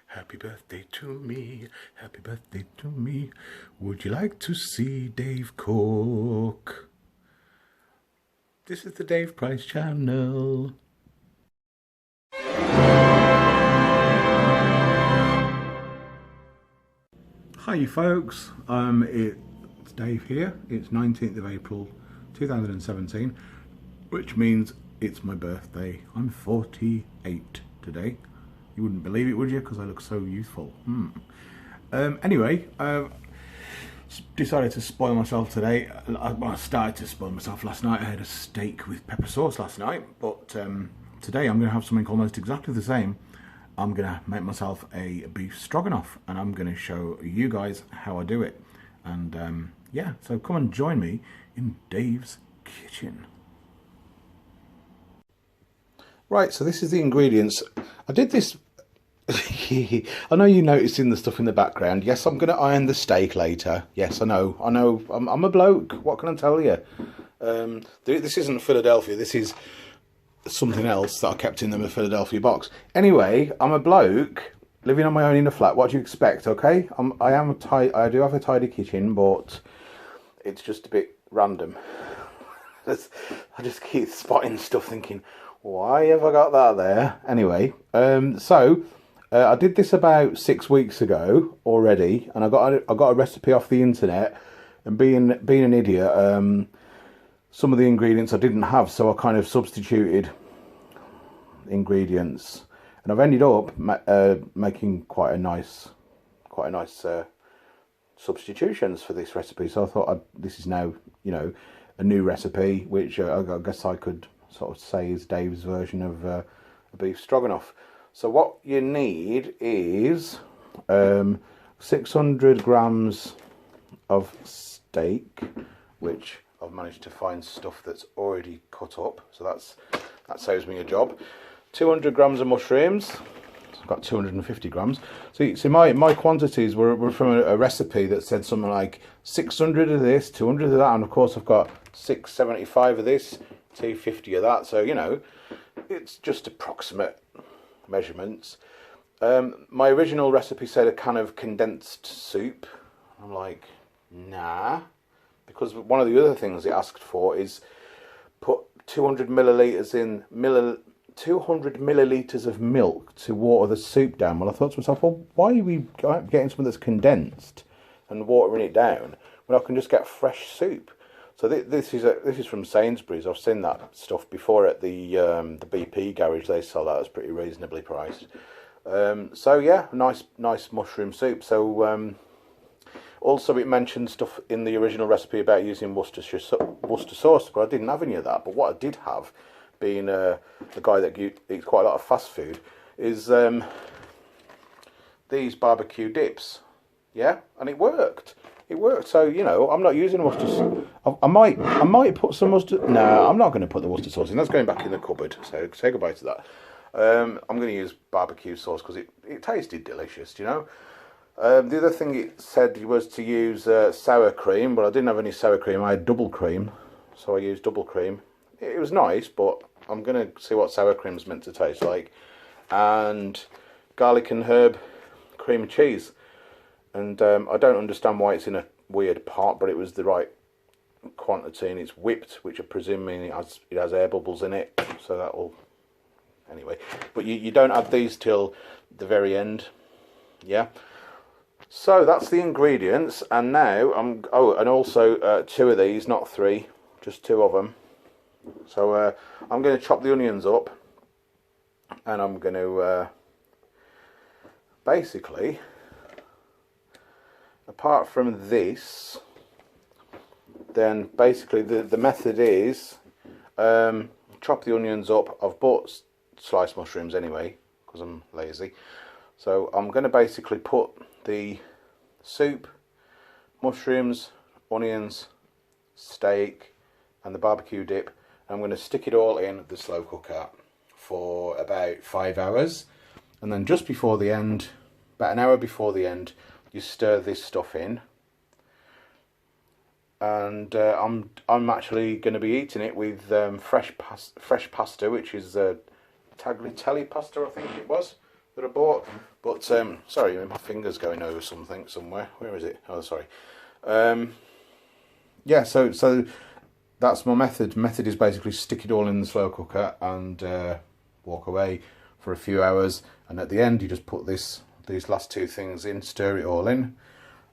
Happy birthday to me, happy birthday to me. Would you like to see Dave cook? This is the Dave Price channel. Hi you folks, it's Dave here. It's 19th of April 2017, which means it's my birthday. I'm 48 today. You wouldn't believe it, would you? Because I look so youthful. Anyway, decided to spoil myself today. I started to spoil myself last night. I had a steak with pepper sauce last night, but today I'm going to have something almost exactly the same. I'm going to make myself a beef stroganoff, and I'm going to show you guys how I do it. And yeah, so come and join me in Dave's kitchen. Right, so this is the ingredients. I did this. I know you noticing the stuff in the background. Yes, I'm going to iron the steak later. Yes, I know. I'm a bloke. What can I tell you? This isn't Philadelphia. This is something else that I kept in the Philadelphia box. Anyway, I'm a bloke living on my own in a flat. What do you expect? Okay, I do have a tidy kitchen, but it's just a bit random. I just keep spotting stuff, thinking, why have I got that there? Anyway, I did this about 6 weeks ago already, and I got a recipe off the internet. And being an idiot, some of the ingredients I didn't have, so I kind of substituted ingredients, and I've ended up making quite a nice substitutions for this recipe. So I thought this is now, you know, a new recipe, which I guess I could sort of say is Dave's version of a beef stroganoff. So what you need is 600 grams of steak, which I've managed to find stuff that's already cut up, so that saves me a job. 200 grams of mushrooms. I've got 250 grams. See, my quantities were from a recipe that said something like 600 of this, 200 of that, and of course I've got 675 of this, 250 of that. So, you know, it's just approximate measurements. My original recipe said a can of condensed soup. I'm like, nah, because one of the other things it asked for is put 200 millilitres of milk to water the soup down. Well, I thought to myself, well, why are we getting something that's condensed and watering it down when I can just get fresh soup? So this is from Sainsbury's. I've seen that stuff before at the BP garage. They sell that. It's pretty reasonably priced. So yeah, nice mushroom soup. So also it mentioned stuff in the original recipe about using Worcestershire sauce, but I didn't have any of that. But what I did have, being the guy that eats quite a lot of fast food, is these barbecue dips. Yeah, and it worked. It worked. So, you know, I'm not using Worcestershire. I might put some mustard. No, I'm not going to put the Worcester sauce in. That's going back in the cupboard. So say goodbye to that. I'm going to use barbecue sauce because it tasted delicious. You know. The other thing it said was to use sour cream, but I didn't have any sour cream. I had double cream, so I used double cream. It was nice, but I'm going to see what sour cream's meant to taste like. And garlic and herb cream cheese. And I don't understand why it's in a weird pot, but it was the right quantity, and it's whipped, which I presume it has air bubbles in it, so that'll... Anyway, but you don't add these till the very end, yeah? So that's the ingredients, and now and also 2 of these, not 3, just 2 of them. So I'm going to chop the onions up, and I'm going to basically... Apart from this, then basically the method is chop the onions up. I've bought sliced mushrooms anyway because I'm lazy. So I'm going to basically put the soup, mushrooms, onions, steak and the barbecue dip. I'm going to stick it all in the slow cooker for about 5 hours. And then just before the end, about an hour before the end, you stir this stuff in, and I'm actually going to be eating it with fresh pasta, which is tagliatelle pasta, I think it was, that I bought. But sorry, my finger's going over something somewhere. Where is it? Oh, sorry. Yeah, so that's my method. Method is basically stick it all in the slow cooker and walk away for a few hours. And at the end, you just put these last two things in, stir it all in,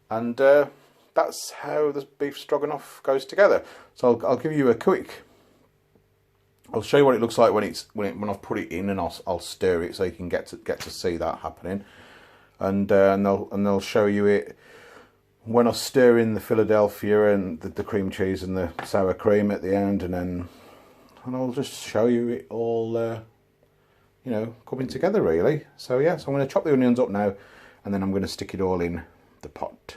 and that's how the beef stroganoff goes together. So I'll give you a quick. I'll show you what it looks like when I've put it in, and I'll stir it so you can get to see that happening, and they'll show you it when I stir in the Philadelphia and the cream cheese and the sour cream at the end, and I'll just show you it all, you know, coming together really. So yeah, so I'm going to chop the onions up now, and then I'm going to stick it all in the pot.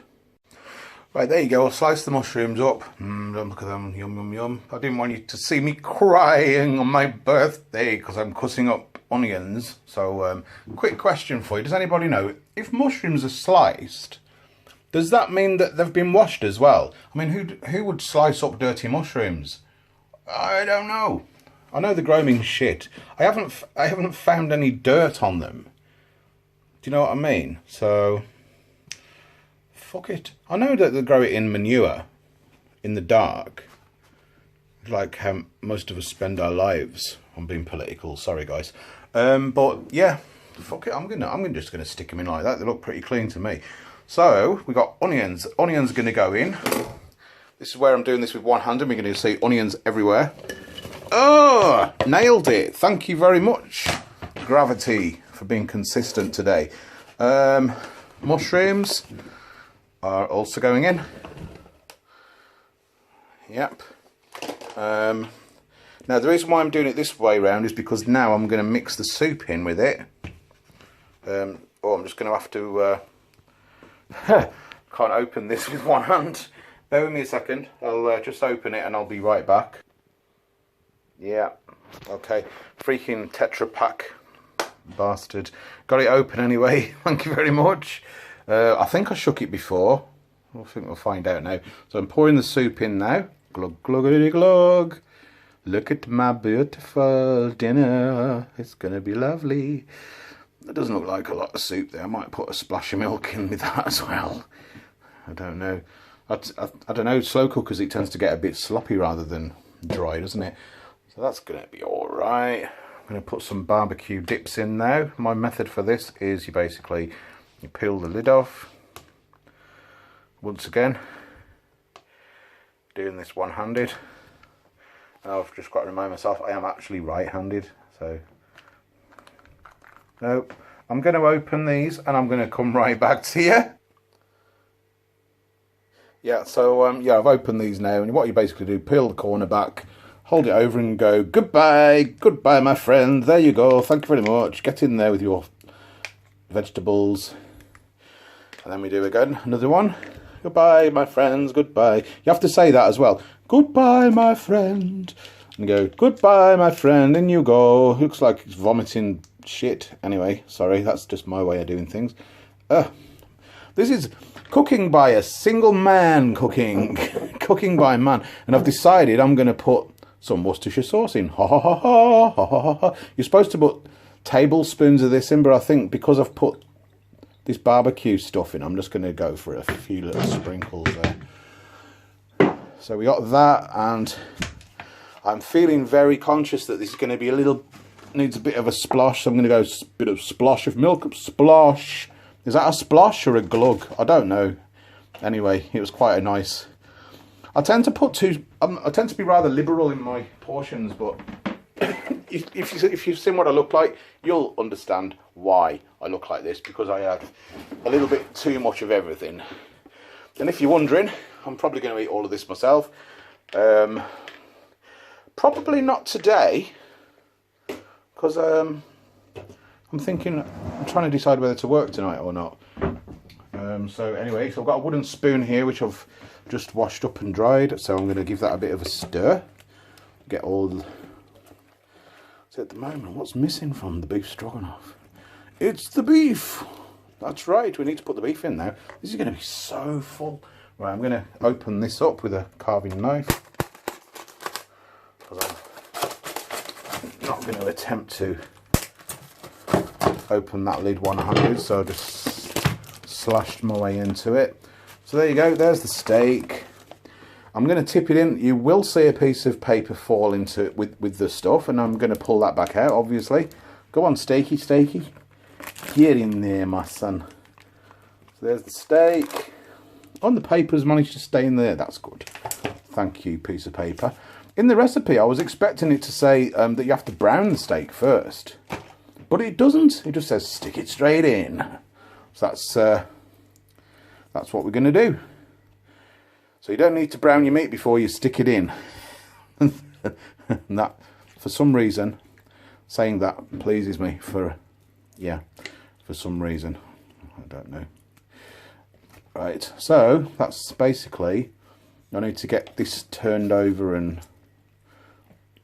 Right, there you go. I'll slice the mushrooms up. Look at them, yum, yum, yum. I didn't want you to see me crying on my birthday because I'm cutting up onions. So, quick question for you. Does anybody know, if mushrooms are sliced, does that mean that they've been washed as well? I mean, who would slice up dirty mushrooms? I don't know. I know they're growing shit. I haven't found any dirt on them. Do you know what I mean? So fuck it. I know that they grow it in manure, in the dark, like how most of us spend our lives. I'm being political, sorry guys. But yeah, fuck it. I'm just gonna stick them in like that. They look pretty clean to me. So we got onions. Onions are gonna go in. This is where I'm doing this with one hand, and we're gonna see onions everywhere. Oh, nailed it! Thank you very much, gravity, for being consistent today. Mushrooms are also going in. Yep. Now the reason why I'm doing it this way round is because now I'm going to mix the soup in with it. Oh, I'm just going to have to can't open this with one hand. Bear with me a second. I'll just open it and I'll be right back. Yeah, okay. Freaking Tetra Pak bastard. Got it open anyway. Thank you very much. I think I shook it before. I think we'll find out now. So I'm pouring the soup in now. Glug, gluggity glug. Look at my beautiful dinner. It's going to be lovely. That doesn't look like a lot of soup there. I might put a splash of milk in with that as well. I don't know. I don't know. Slow cookers, it tends to get a bit sloppy rather than dry, doesn't it? So that's going to be all right. I'm going to put some barbecue dips in now. My method for this is you peel the lid off. Once again, doing this one-handed. I've just got to remind myself I am actually right-handed, so nope. I'm going to open these and I'm going to come right back to you. Yeah, so yeah, I've opened these now, and what you basically do, peel the corner back, hold it over and go, goodbye, goodbye my friend, there you go, thank you very much, get in there with your vegetables. And then we do again, another one. Goodbye, my friends, goodbye. You have to say that as well. Goodbye, my friend. And go, goodbye, my friend, and you go. Looks like it's vomiting shit. Anyway, sorry, that's just my way of doing things. This is cooking by a single man cooking. Cooking by a man. And I've decided I'm going to put some Worcestershire sauce in. Ha, ha, ha, ha, ha, ha, ha. You're supposed to put tablespoons of this in, but I think because I've put this barbecue stuff in, I'm just going to go for a few little sprinkles there. So we got that, and I'm feeling very conscious that this is going to be needs a bit of a splosh, so I'm going to go a bit of splosh of milk. Splosh. Is that a splosh or a glug? I don't know. Anyway, it was quite a nice. I tend to be rather liberal in my portions, but if you've seen what I look like, you'll understand why I look like this, because I have a little bit too much of everything. And if you're wondering, I'm probably going to eat all of this myself. Probably not today, because I'm trying to decide whether to work tonight or not. So anyway, so I've got a wooden spoon here which I've just washed up and dried, so I'm going to give that a bit of a stir. Get all. So at the moment, what's missing from the beef stroganoff? It's the beef. That's right, we need to put the beef in now. This is going to be so full. Right, I'm going to open this up with a carving knife, because I'm not going to attempt to open that lid 100, so I just slashed my way into it. So there you go, there's the steak. I'm going to tip it in. You will see a piece of paper fall into it with the stuff, and I'm going to pull that back out, obviously. Go on, steaky, steaky. Get in there, my son. So there's the steak. On the paper's managed to stay in there. That's good. Thank you, piece of paper. In the recipe, I was expecting it to say that you have to brown the steak first. But it doesn't. It just says stick it straight in. So that's what we're going to do. So you don't need to brown your meat before you stick it in. And that, for some reason, saying that pleases me for some reason. I don't know. Right, so that's basically, I need to get this turned over and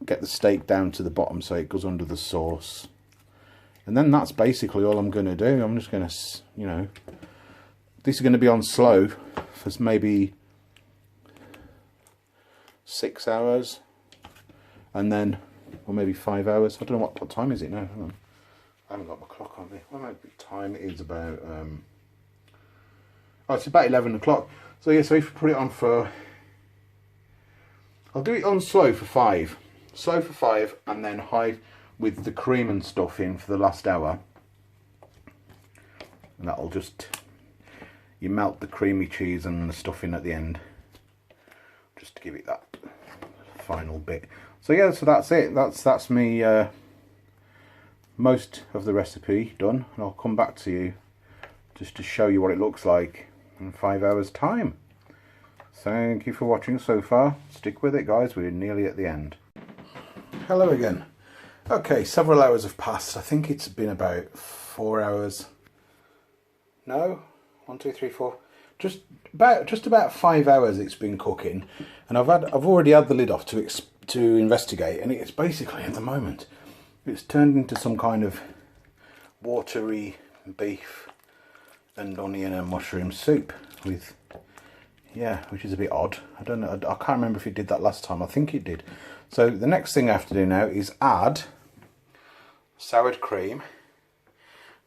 get the steak down to the bottom so it goes under the sauce. And then that's basically all I'm going to do. I'm just going to, you know, this is going to be on slow for maybe 6 hours, and then, or maybe 5 hours. I don't know what time is it now. Hang on. I haven't got my clock on me. What time it is about? Oh, it's about 11 o'clock. So yeah, so if we put it on for, I'll do it on slow for 5. Slow for 5, and then high with the cream and stuff in for the last hour. And that'll just, you melt the creamy cheese and the stuff in at the end, just to give it that final bit. So yeah, so that's it. That's me, most of the recipe done, and I'll come back to you just to show you what it looks like in 5 hours time. Thank you for watching so far. Stick with it, guys, we're nearly at the end. Hello again. Okay, several hours have passed. I think it's been about 4 hours. No, 1, 2, 3, 4. Just about 5 hours it's been cooking, and I've already had the lid off to investigate, and it's basically, at the moment, it's turned into some kind of watery beef and onion and mushroom soup with, yeah, which is a bit odd. I don't know, I can't remember if it did that last time. I think it did. So the next thing I have to do now is add sour cream,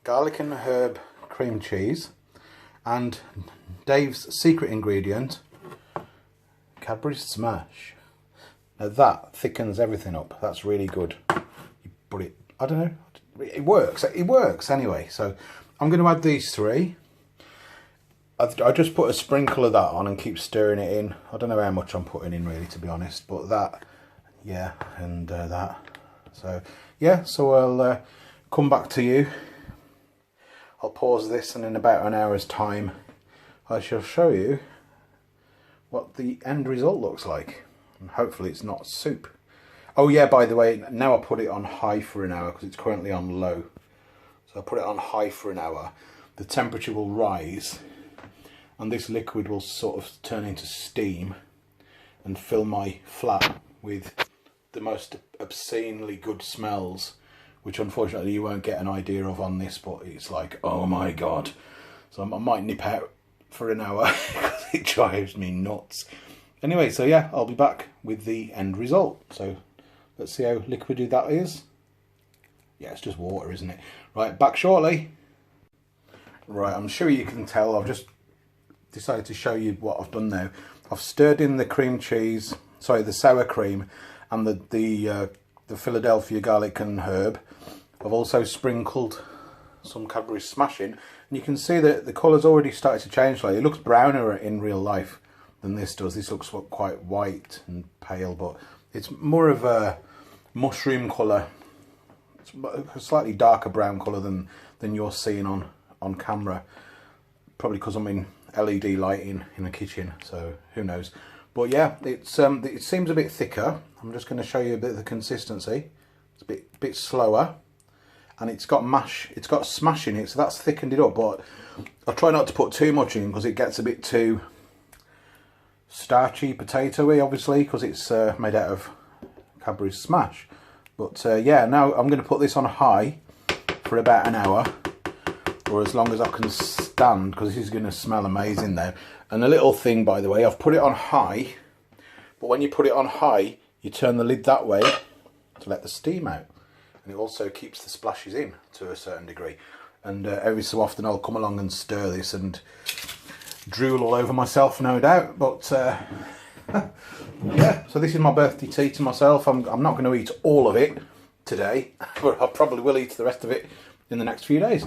garlic and herb cream cheese, and Dave's secret ingredient, Cadbury Smash. Now that thickens everything up. That's really good. You put it, I don't know, it works. It works anyway. So I'm going to add these 3. I just put a sprinkle of that on and keep stirring it in. I don't know how much I'm putting in really, to be honest, but that, yeah, and that. So yeah, so I'll come back to you. I'll pause this, and in about an hour's time I shall show you what the end result looks like, and hopefully it's not soup. Oh yeah, by the way, now I put it on high for an hour because it's currently on low. So I put it on high for an hour. The temperature will rise, and this liquid will sort of turn into steam and fill my flat with the most obscenely good smells, which unfortunately you won't get an idea of on this, but it's like, oh my god. So I might nip out for an hour because it drives me nuts. Anyway, so yeah, I'll be back with the end result. So let's see how liquidy that is. Yeah, it's just water, isn't it? Right, back shortly. Right, I'm sure you can tell I've just decided to show you what I've done now. I've stirred in the cream cheese, sorry, the sour cream, and the Philadelphia garlic and herb. I've also sprinkled some Cadbury Smash in, and you can see that the colour's already started to change. Like, it looks browner in real life than this does. This looks quite white and pale, but it's more of a mushroom colour. It's a slightly darker brown colour than you're seeing on camera. Probably because I'm in LED lighting in the kitchen, so who knows. But yeah, it seems a bit thicker. I'm just going to show you a bit of the consistency. It's a bit slower, and it's got smash in it, so that's thickened it up. But I try not to put too much in because it gets a bit too starchy, potatoey, obviously, because it's made out of Cadbury Smash. But yeah, now I'm going to put this on high for about an hour, or as long as I can stand, because this is going to smell amazing now. And a little thing, by the way, I've put it on high, but when you put it on high, you turn the lid that way to let the steam out. and it also keeps the splashes in to a certain degree. And every so often I'll come along and stir this and drool all over myself, no doubt. But yeah, so this is my birthday tea to myself. I'm not going to eat all of it today, but I probably will eat the rest of it in the next few days.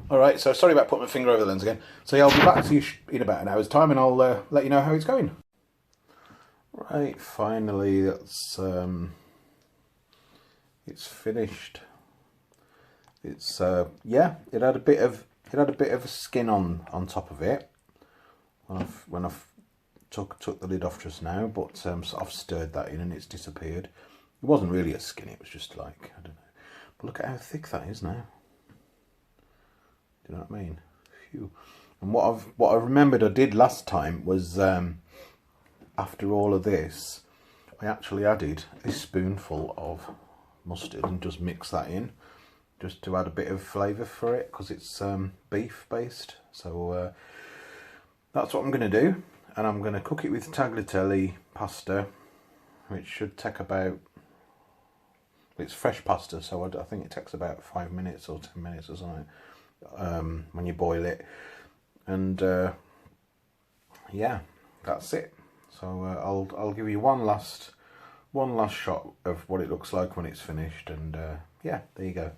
All right, so sorry about putting my finger over the lens again. So yeah, I'll be back to you in about an hour's time, and I'll let you know how it's going. Right, finally, that's it's finished. It's yeah, it had a bit of a skin on top of it when I've took the lid off just now, but I've stirred that in and it's disappeared. It wasn't really a skin; it was just like, I don't know. But look at how thick that is now. Do you know what I mean? Phew. And what I remembered I did last time was after all of this, I actually added a spoonful of mustard and just mix that in, just to add a bit of flavour for it, because it's beef based. So that's what I'm going to do, and I'm going to cook it with tagliatelle pasta, which should take about, it's fresh pasta, so I think it takes about 5 minutes or 10 minutes or something when you boil it. And yeah, that's it. So I'll give you one last shot of what it looks like when it's finished, and yeah, there you go.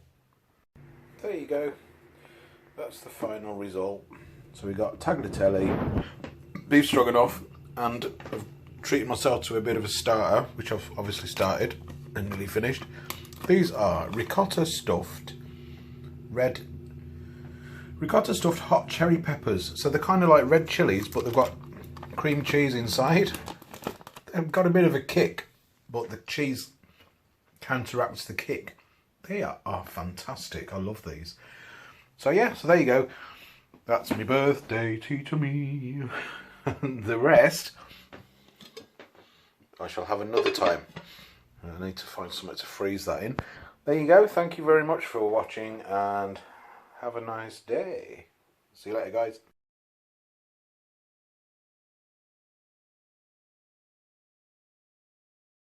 There you go. That's the final result. So we got tagliatelle, beef stroganoff, and I've treated myself to a bit of a starter, which I've obviously started and nearly finished. These are ricotta stuffed hot cherry peppers. So they're kind of like red chilies, but they've got cream cheese inside. They've got a bit of a kick, but the cheese counteracts the kick. They are fantastic. I love these. So yeah, so there you go. That's my birthday tea to me. And the rest, I shall have another time. I need to find something to freeze that in. There you go. Thank you very much for watching, and have a nice day. See you later, guys.